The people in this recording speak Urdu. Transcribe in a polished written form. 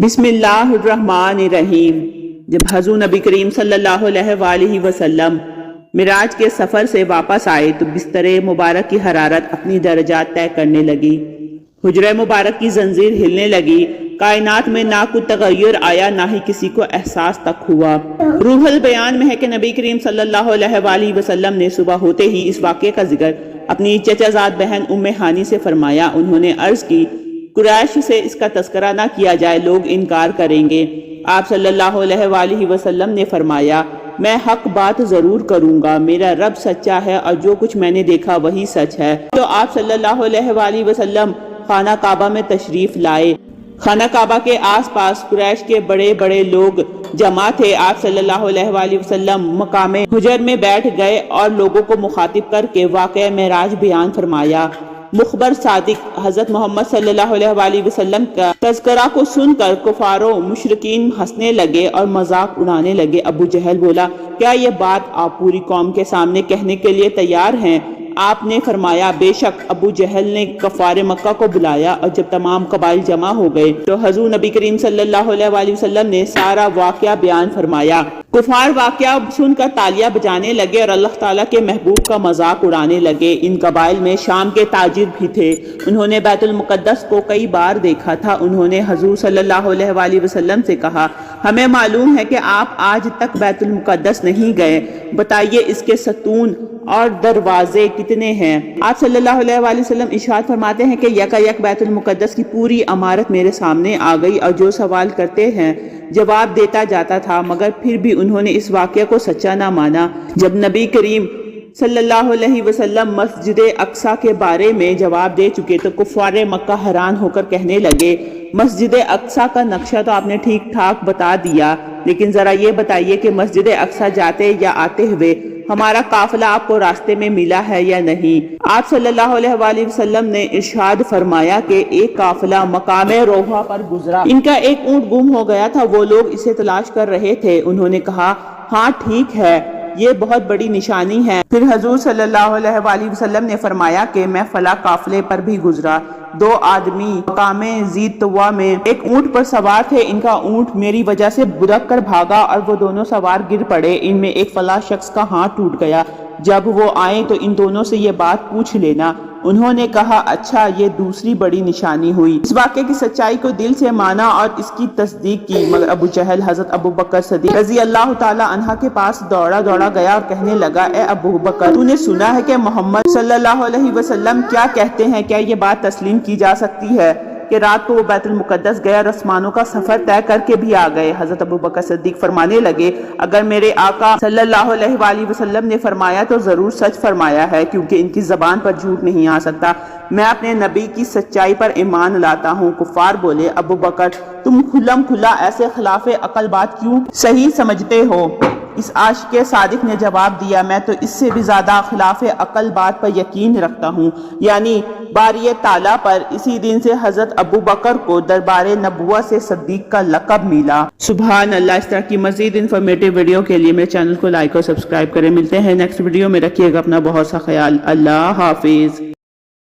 بسم اللہ الرحمن الرحیم۔ جب حضور نبی کریم صلی اللہ علیہ وآلہ وسلم معراج کے سفر سے واپس آئے تو بستر مبارک کی حرارت اپنی درجات طے کرنے لگی، حجرہ مبارک کی زنجیر ہلنے لگی، کائنات میں نہ کوئی تغیر آیا نہ ہی کسی کو احساس تک ہوا۔ روح البیان میں ہے کہ نبی کریم صلی اللہ علیہ وآلہ وسلم نے صبح ہوتے ہی اس واقعے کا ذکر اپنی چچا زاد بہن ام ہانی سے فرمایا۔ انہوں نے عرض کی، قریش سے اس کا تذکرہ نہ کیا جائے، لوگ انکار کریں گے۔ آپ صلی اللہ علیہ وآلہ وسلم نے فرمایا، میں حق بات ضرور کروں گا، میرا رب سچا ہے اور جو کچھ میں نے دیکھا وہی سچ ہے۔ تو آپ صلی اللہ علیہ وآلہ وسلم خانہ کعبہ میں تشریف لائے۔ خانہ کعبہ کے آس پاس قریش کے بڑے بڑے لوگ جمع تھے۔ آپ صلی اللہ علیہ وآلہ وسلم مقام حجر میں بیٹھ گئے اور لوگوں کو مخاطب کر کے واقعہ معراج بیان فرمایا۔ مخبر صادق حضرت محمد صلی اللہ علیہ وآلہ وسلم کا تذکرہ کو سن کر کفار و مشرکین ہنسنے لگے اور مذاق اڑانے لگے۔ ابو جہل بولا، کیا یہ بات آپ پوری قوم کے سامنے کہنے کے لیے تیار ہیں؟ آپ نے فرمایا، بے شک۔ ابو جہل نے کفار مکہ کو بلایا اور جب تمام قبائل جمع ہو گئے تو حضور نبی کریم صلی اللہ علیہ وآلہ وسلم نے سارا واقعہ بیان فرمایا۔ کفار واقعہ سن کر تالیاں بجانے لگے اور اللہ تعالیٰ کے محبوب کا مذاق اڑانے لگے۔ ان قبائل میں شام کے تاجر بھی تھے، انہوں نے بیت المقدس کو کئی بار دیکھا تھا۔ انہوں نے حضور صلی اللہ علیہ وآلہ وسلم سے کہا، ہمیں معلوم ہے کہ آپ آج تک بیت المقدس نہیں گئے، بتائیے اس کے ستون اور دروازے کتنے ہیں؟ آپ صلی اللہ علیہ وآلہ وسلم ارشاد فرماتے ہیں کہ یکا یک بیت المقدس کی پوری عمارت میرے سامنے آ گئی اور جو سوال کرتے ہیں جواب دیتا جاتا تھا، مگر پھر بھی انہوں نے اس واقعے کو سچا نہ مانا۔ جب نبی کریم صلی اللہ علیہ وسلم مسجد اقصی کے بارے میں جواب دے چکے تو کفار مکہ حیران ہو کر کہنے لگے، مسجد اقصی کا نقشہ تو آپ نے ٹھیک ٹھاک بتا دیا، لیکن ذرا یہ بتائیے کہ مسجد اقصی جاتے یا آتے ہوئے ہمارا قافلہ آپ کو راستے میں ملا ہے یا نہیں؟ آپ صلی اللہ علیہ وآلہ وسلم نے ارشاد فرمایا کہ ایک قافلہ مقام روحا پر گزرا، ان کا ایک اونٹ گم ہو گیا تھا، وہ لوگ اسے تلاش کر رہے تھے۔ انہوں نے کہا، ہاں ٹھیک ہے، یہ بہت بڑی نشانی ہے۔ پھر حضور صلی اللہ علیہ وآلہ وسلم نے فرمایا کہ میں فلاں قافلے پر بھی گزرا، دو آدمی مقام ذی طویٰ میں ایک اونٹ پر سوار تھے، ان کا اونٹ میری وجہ سے بدک کر بھاگا اور وہ دونوں سوار گر پڑے، ان میں ایک فلاں شخص کا ہاتھ ٹوٹ گیا، جب وہ آئیں تو ان دونوں سے یہ بات پوچھ لینا۔ انہوں نے کہا، اچھا، یہ دوسری بڑی نشانی ہوئی۔ اس واقعے کی سچائی کو دل سے مانا اور اس کی تصدیق کی، مگر ابو جہل حضرت ابو بکر صدیق رضی اللہ تعالی عنہ کے پاس دوڑا گیا اور کہنے لگا، اے ابو بکر، تو نے سنا ہے کہ محمد صلی اللہ علیہ وسلم کیا کہتے ہیں؟ کیا یہ بات تسلیم کی جا سکتی ہے کہ رات کو وہ بیت المقدس گئے اور آسمانوں کا سفر طے کر کے بھی آ گئے؟ حضرت ابو بکر صدیق فرمانے لگے، اگر میرے آقا صلی اللہ علیہ وآلہ وسلم نے فرمایا تو ضرور سچ فرمایا ہے، کیونکہ ان کی زبان پر جھوٹ نہیں آ سکتا۔ میں اپنے نبی کی سچائی پر ایمان لاتا ہوں۔ کفار بولے، ابو بکر، تم کھلم کھلا ایسے خلاف عقل بات کیوں صحیح سمجھتے ہو؟ اس عاشق صادق نے جواب دیا، میں تو اس سے بھی زیادہ خلاف عقل بات پر یقین رکھتا ہوں، یعنی باری تعالیٰ پر۔ اسی دن سے حضرت ابو بکر کو دربار نبوت سے صدیق کا لقب ملا۔ سبحان اللہ۔ اس طرح کی مزید انفارمیٹیو ویڈیو کے لیے میرے چینل کو لائک اور سبسکرائب کریں۔ ملتے ہیں نیکسٹ ویڈیو میں، رکھیے گا اپنا بہت سا خیال۔ اللہ حافظ۔